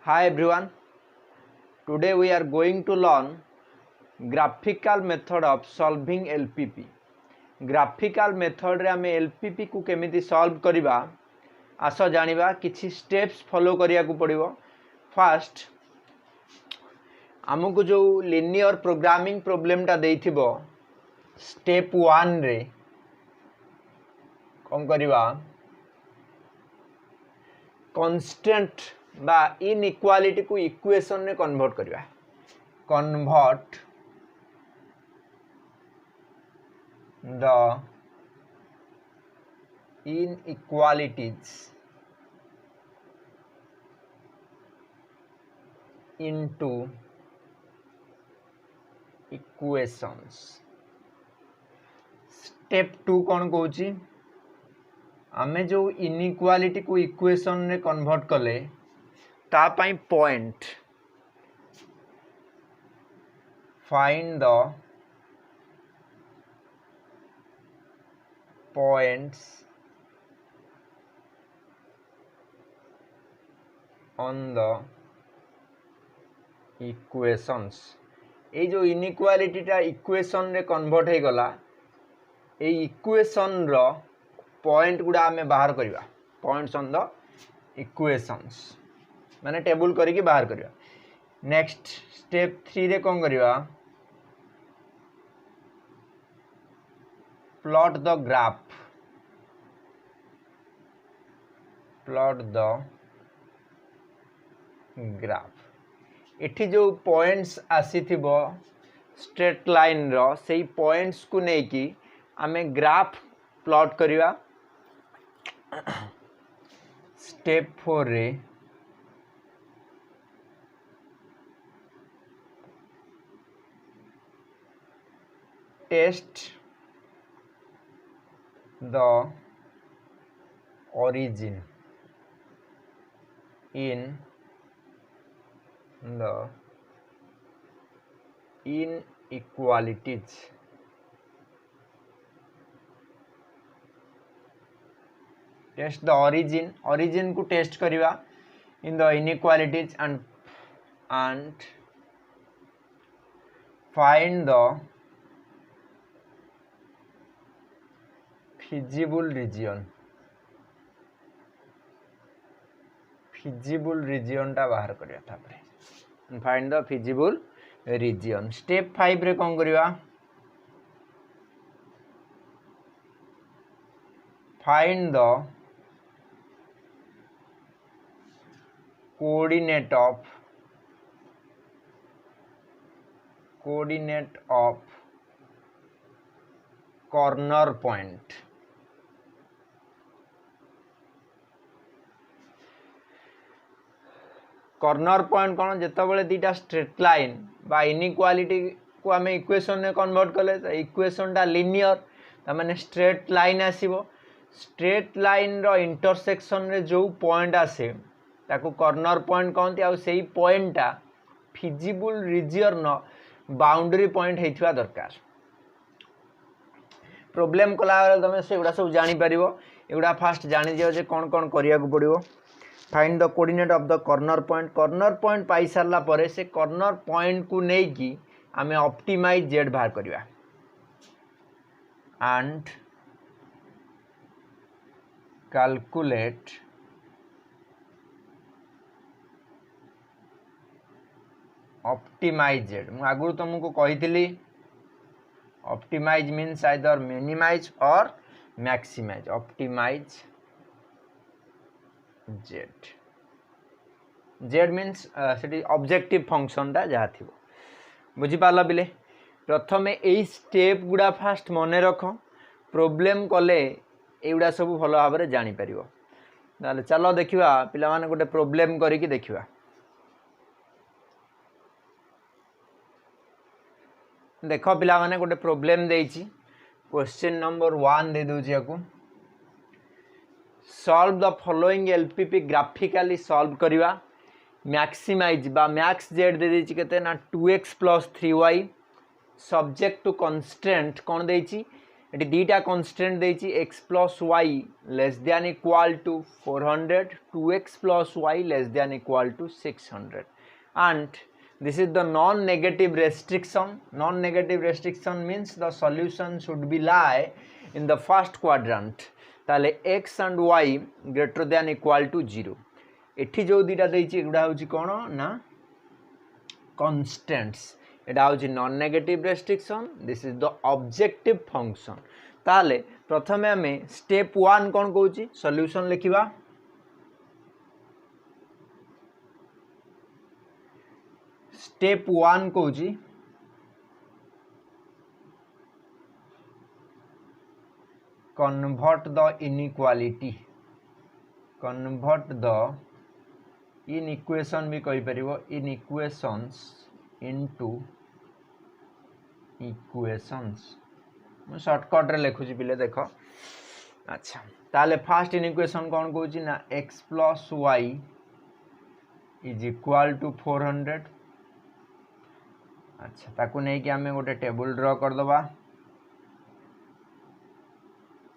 Hi everyone. Today we are going to learn graphical method of solving LPP. Graphical method रे आमे LPP को केमिति solve करिबा आसो जानिबा किछि स्टेप्स फॉलो करिया को पड़िबो। फर्स्ट हमको जो लिनियर प्रोग्रामिंग प्रॉब्लम टा देइथिबो स्टेप 1 रे कोन करिबा कांस्टेंट बा इनइक्वालिटी को इक्वेशन ने कन्वर्ट करिबा। Convert the inequalities into equations। Step 2 कौन कहूची आमे जो इनइक्वालिटी को इक्वेशन ने कन्वर्ट कले ता पाई point find the points on the equations. ये जो इनइक्वालिटी टा इक्वेशन रे कन्वर्ट हे गला ए इक्वेशन रो पॉइंट गुडा आमे बाहर करिबा। पॉइंट्स ऑन द इक्वेशंस माने टेबल करके बाहर करिबा। नेक्स्ट स्टेप 3 रे कोन करिबा plot the graph. Plot the graph एठी जो पॉइंट्स आसी थिबो स्ट्रेट लाइन रो सेही पॉइंट्स को नै कि आमे ग्राफ प्लॉट करिबा। स्टेप 4 रे test the origin in the inequalities। Test the origin को टेस्ट करिवा in the inequalities and find the feasible region टा बाहर करिया तापरे find the feasible region। Step 5 रे कोन करिवा find the coordinate of corner point। Corner point कौन जेत बड़े दीटा स्ट्रेट लाइन बा इनइक्वालिटी को आम इक्वेशन ने कन्वर्ट कले इक्वेशन टा लिनियर ता माने स्ट्रेट लाइन आसीबो। स्ट्रेट लाइन रो इंटरसेक्शन रे जो पॉइंट आसे ताको कॉर्नर पॉइंट कहते आ सेही पॉइंट टा फिजिबल रीजियन बाउंड्री पॉइंट हेथिवा दरकार। प्रॉब्लम कला तुम से गुड़ा सब जानी पारिबो। एगुड़ा फास्ट जानी दियो जे कोन कोन करिया को पड़िबो। Find the coordinate of the corner point. Corner point पाई सारला परे से कॉर्नर पॉइंट को नै कि आमे ऑप्टिमाइज जेड बाहर करिवा एंड कैलकुलेट ऑप्टिमाइज जेड। मु आगु तुमको कहितली optimize means either minimize or maximize. Optimize Z Z means सेटी ऑब्जेक्टिव फंक्शन टा जहा थिबो बुझी पाला बिले। प्रथमे एई स्टेप गुडा फास्ट मने रखो प्रॉब्लम कले एगुडा सब भलो भाबरे जानि परिबो। ताले चलो देखिबा पिला माने गोटे प्रॉब्लम करिकि देखिबा। देखो पिला माने गोटे प्रॉब्लम देइछि क्वेश्चन नंबर 1 दे दोछि याकू solve the following LPP graphically solve करिवा। मैक्सिमाइज बा मैक्स जेड दे देछि केते ना 2x + 3y subject to constant कोन देछि ये दीटा कन्स्टेंट देछि x plus y less than equal to 400 2x plus y less than equal to 600 and this is the non-negative restriction. Non-negative restriction means the solution should be lie in the first quadrant. ताले x and y greater than equal to 0. एठी जो दीटा देछि एगुडा होछि कोन ना constants. एटा होछि non-negative restriction. This is the objective function. ताले प्रथमे हमें step 1 कोन कहउछि solution लिखिबा. स्टेप 1 कहूँ convert the inequality convert the in equation भी कहि परिबो इन इक्वेशंस इनटू इक्वेशंस मैं शॉर्टकट रे लिखुची पिले देखो. अच्छा ताले फर्स्ट इन इक्वेशन कोन कहूँ ना x plus Y is equal to 400. अच्छा ताकू नहीं कि हमें गोटे टेबल ड्रॉ कर दबा.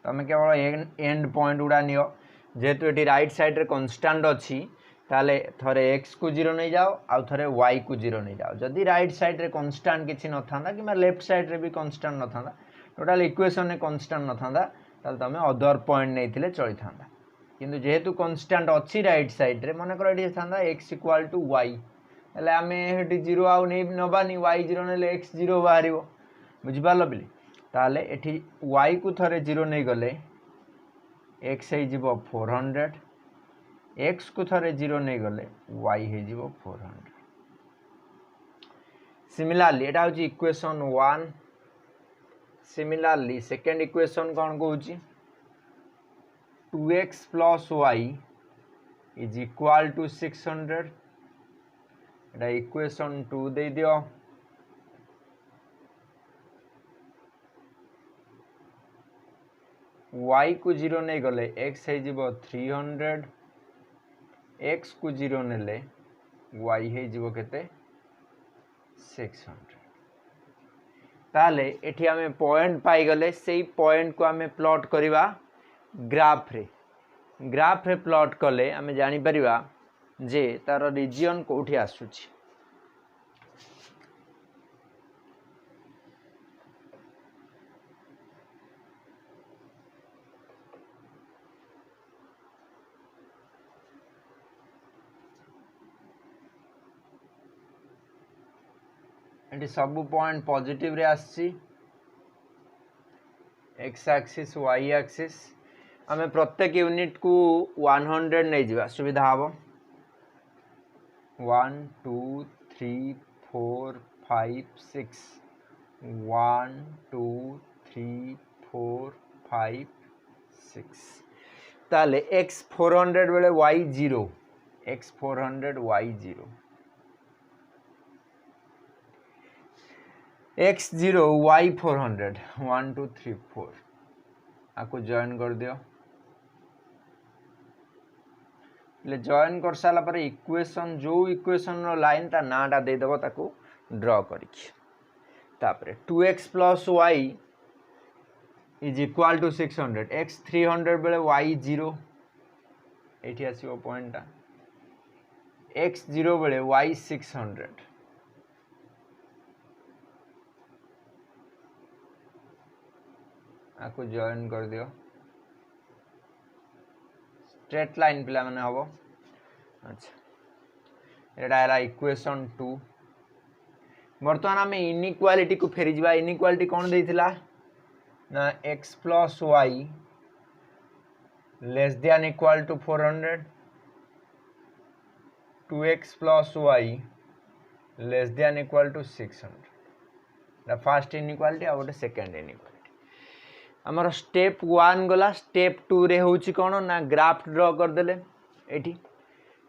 तमें केवल एंड पॉइंट गुड़ा नियो जेहेतु ये राइट साइड रे कांस्टेंट अच्छी ताले थरे x को 0 नहीं जाओ आउ थरे y को 0 नहीं जाओ. जदि राइट साइड रे कांस्टेंट किछि न थांदा कि लेफ्ट साइड रे भी कांस्टेंट न थांदा टोटल इक्वेशन में कांस्टेंट न थांदा ताले तमे अदर पॉइंट नैथिले चली थांदा. किंतु जेहेतु कांस्टेंट अच्छी राइट साइड रे मन कर एठी थांदा x इक्वल टू y हेले आमे हेटी 0 आउ नै नबानी y 0 नेले x 0 बाहरिबो बुझि पालो बिली. ताले एठी y को थरे 0 नै गले x हे जिवो 400 x को थरे 0 नै गले y हे जिवो 400. सिमिलरली एटा होची equation 1. Similarly second equation cone कहूची 2x plus y is equal to 600. Etah equation 2 दे दियो. y को 0 नहीं गले x है जिवो 300 x को 0 नेले y है जिवो केते 600. ताले एठी हमें पॉइंट पाई गले सेही पॉइंट को हमें प्लॉट करिवा ग्राफ रे प्लॉट कले हमें जानि परिवा जे तार रीजन कोठी आसुची. एटी सब पॉइंट पॉजिटिव रे आसी x एक्सिस y एक्सिस हमें प्रत्येक यूनिट को 100 नहीं जीवा सुविधा हबो. 1 2 3 4 5 6 1 2 3 4 5 6 ताले x 400 बेले y 0 x 400 y 0 x 0 y 400 1 2 3 4 आपको जॉइन कर दियो. ले जॉइन कर साला पर इक्वेशन जो इक्वेशन रो लाइन ता नाटा दे देबो ताको ड्रॉ करिक. तापरे 2x plus y is equal to 600 x 300 बेले y 0 एठी आसीबो पॉइंट ता x 0 बेले y 600 आपको जॉइन कर दियो. स्ट्रेट लाइन पिला माने हबो. अच्छा एडा है इक्वेशन 2. वर्तमान हमें इनइक्वालिटी को फेरी जिबा. इनइक्वालिटी कोन देथिला ना x plus y less than equal to 400 2x plus y less than equal to 600. The first inequality आ गोटे सेकंड इनइक्वालिटी. आमर स्टेप 1 गला. स्टेप 2 रे होची कोन ना ग्राफ ड्रॉ कर देले एठी.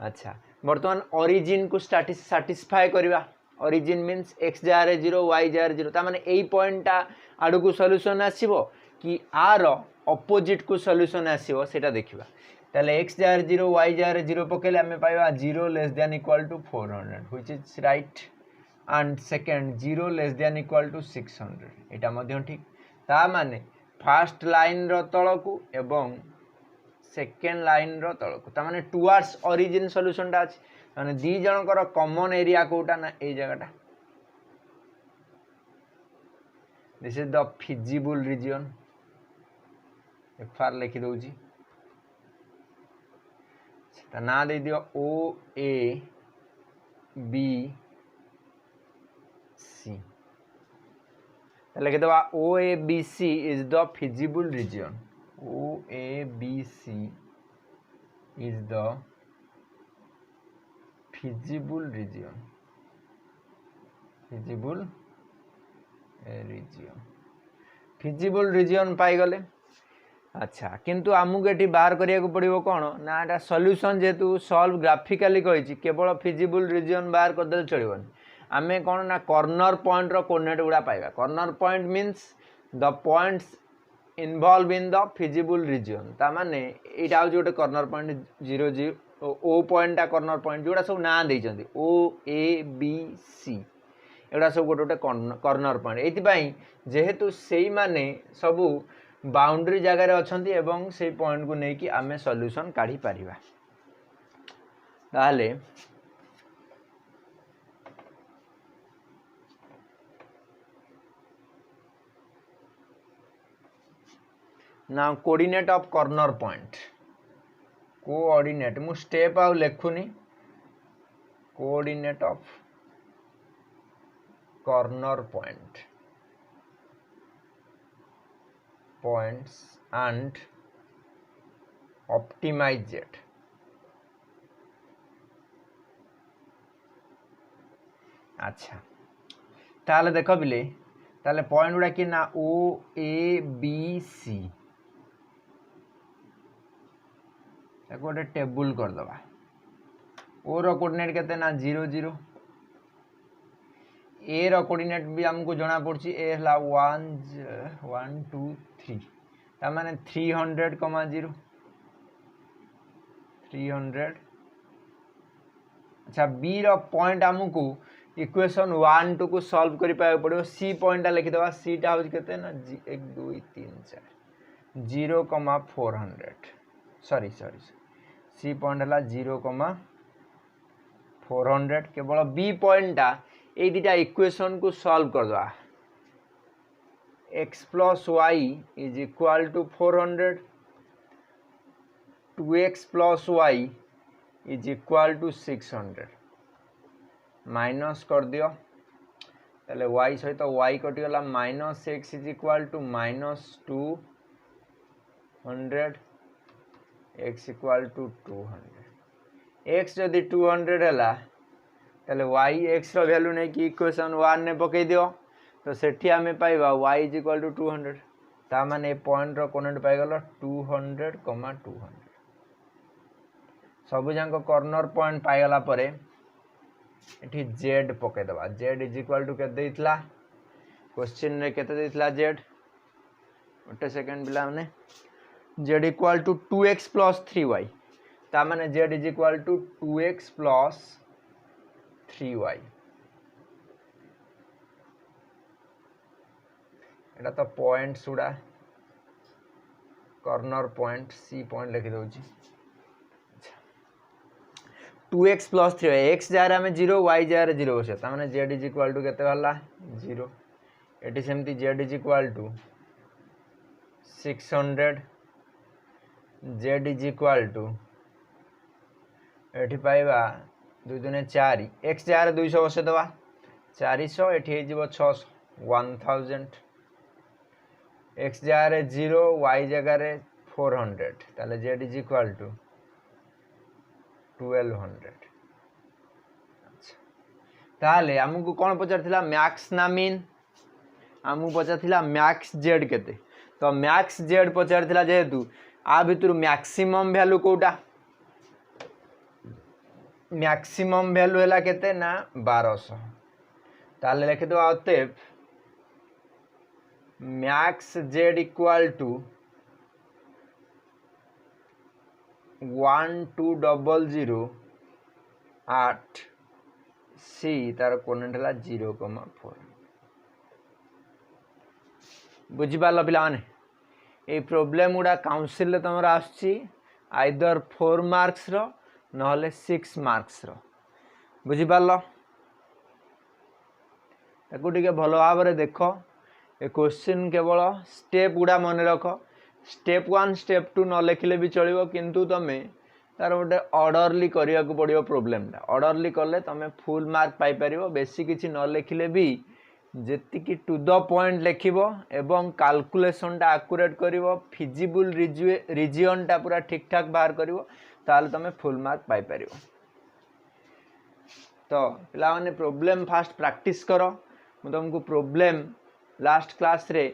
अच्छा वर्तमान ओरिजिन को सैटिस्फाई करबा. ओरिजिन मींस x जारे 0 y जारे 0 ता माने एई पॉइंटटा आडू को सॉल्यूशन आसीबो कि आर ऑपोजिट को सॉल्यूशन आसीबो सेटा देखिबा. ताले x जारे 0 y जारे 0 पकेले हमें पाइबा 0 less than equal to 400 which is right. And second 0 less than equal to 600 एटा मध्य ठीक. ता माने फास्ट लाइन रो तळकू एवं सेकेंड लाइन रो तळकू ता माने टुवर्ड्स ओरिजिन सॉल्यूशन टा अछि माने दी जनकर कॉमन एरिया कोटा ना ए जगहटा this is the feasible region FR लिखि दउची ता ना दे दियो ओ ए बी सी लिख दवा O A B C is the feasible region O A B C is the feasible region feasible region पाई गले अच्छा किंतु आमको ये बाहर करिया पड़ो कौन ना एटा सॉल्यूशन जेहेतु सॉल्व ग्राफिकली कही केवल फिजिबल रीजन बाहर करदे चलबनी आमे कौन ना कॉर्नर पॉइंट रो कोऑर्डिनेट गुड़ा पाइबा corner point means the points involve in the feasible region ता माने एटा हो गोटे कॉर्नर पॉइंट 0 0 ओ पॉइंट टा कॉर्नर पॉइंट जोड़ा सब ना देइचंदी ओ ए बी सी एटा सब गोटे गोटे कॉर्नर पॉइंट एतिपाई जेहेतु सेई माने सबू बाउंड्री जगह रे अछंती एवं से पॉइंट को नेकी आमे सॉल्यूशन काढी परिबा ताले now coordinate of corner point coordinate मु स्टेप आउ लेखुनी coordinate of corner points and optimize it अच्छा ताले देखो बिले ताले पॉइंट गुड़ा कि ना ओ ए बी सी गोटे टेबुल कर दबा ओ रो कोऑर्डिनेट केते ना 0 0 ए रो कोऑर्डिनेट भी हमको जाना पड़छि ए हला 1 1 2 3 ता माने 300, 0 300 अच्छा बी रो पॉइंट हमको इक्वेशन 1 2 को सॉल्व करि पाए पड़ो सी पॉइंट लिखि दवा सी टा हो केते ना 1 2 3 4 0, 400 सॉरी सी पॉइंट हला 0, 400 केवल बी पॉइंट टा ए दिटा इक्वेशन को सॉल्व कर दवा x plus y is equal to 400 2x plus y is equal to 600 minus कर दियो ताले y सहित y कटि गला minus x is equal to minus 200 x equal to 200 x जदि 200 हला ताले y x रो वैल्यू नै कि इक्वेशन 1 ने पकई दियो तो सेठी आमे पाइबा y is equal to 200 ता माने पॉइंट रो कोऑर्डिनेट पाइ गलो 200, 200 सब जांको कॉर्नर पॉइंट पाइ गला परे एठी z पके दबा z is equal to केते देइतला क्वेश्चन रे केते देइतला z ओटे सेकंड बिला माने z equal to 2x plus 3y ता माने z is equal to 2x plus 3y एटा तो पॉइंट सुडा कॉर्नर पॉइंट सी पॉइंट लिखि दउची 2x plus 3y x Zara में 0 y जारा 0 बसे ता माने z is equal to केते हला 0 एटी सेमती z is equal to 600 z is equal to एठी पाइबा 2 दुने 4 x जारा 200 बसे दवा 400 एठी हे जीवो 600 1000 x जगह 0 y जगह 400 ताले z is equal to 1200 अच्छा ताले हमको कौन पचार थिला मैक्स ना मीन हमको पचार थिला मैक्स z केते तो मैक्स z पचार थिला जेहेतु आ भितर मैक्सिमम वैल्यू कोटा मैक्सिमम वैल्यू हैला केते ना 1200 ताले लिखि दो अतएव max z equal to 1200 at c तार कोऑर्डिनेट हला 0, 4 बुझी पाल पिला माने ये प्रोब्लेम गुड़ा काउंसिल तुम आइदर 4 मार्क्स रो नहले 6 मार्क्स रो बुझिपार टे भल भाव में देख ए क्वेश्चन केवल स्टेप गुड़ा मन रख स्टेप 1 स्टेप 2 न लिखले भी चलो किंतु तुम तार गोटे ऑर्डरली करने को पड़ो प्रोब्लेमटा ऑर्डरली कले तुम फुल मार्क पाइपर बेसी किसी न लिखले भी जेतिकी टू द पॉइंट लिखिबो एवं कैलकुलेशनटा एक्यूरेट करिवो फिजिबल रिजियनटा पूरा ठीक ठाक बाहर करिवो ताले तुम फुल मार्क पाई परिवो। तो पिला माने प्रॉब्लम फास्ट प्रैक्टिस करो मु तुमको प्रॉब्लम लास्ट क्लास रे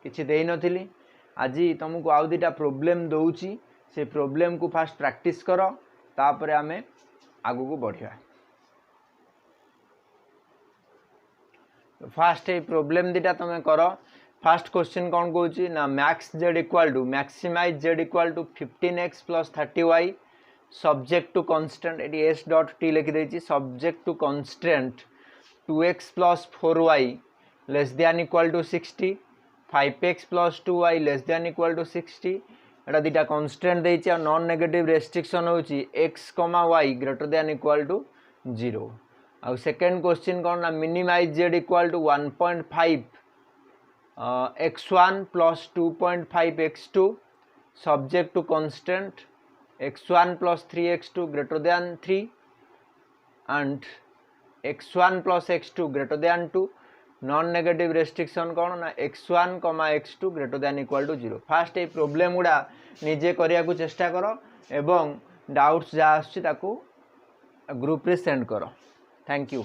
किछि देई नथिली आज तुमको आउ दुटा प्रॉब्लम दउची से प्रॉब्लम को फास्ट प्रैक्टिस करो तापर आमे आगु को बढ़िया। फास्ट ये प्रॉब्लम दीटा तुम कर फास्ट क्वेश्चन कौन कौची ना max Z equal to maximize Z equal to 15x + 30y subject to constant एटी s डॉट t लिखि देछि subject to constant 2x + 4y less than equal to 60 5x + 2y less than equal to 60 एटा दीटा constant देछि और non negative restriction होछि x, y greater than equal to 0 आउ second question कौन ना minimise Z equal to 1.5 x1 + 2.5 x2 subject to constant x1 + 3x2 greater than 3 and x1 + x2 greater than 2 non negative restriction कौन ना x1, x2 greater than equal to 0। First ये problem गुड़ा निजे करिया को चेष्टा करो एवं डाउट्स जहाँ आसछि ताकू ग्रुप रे सेंड करो। Thank you.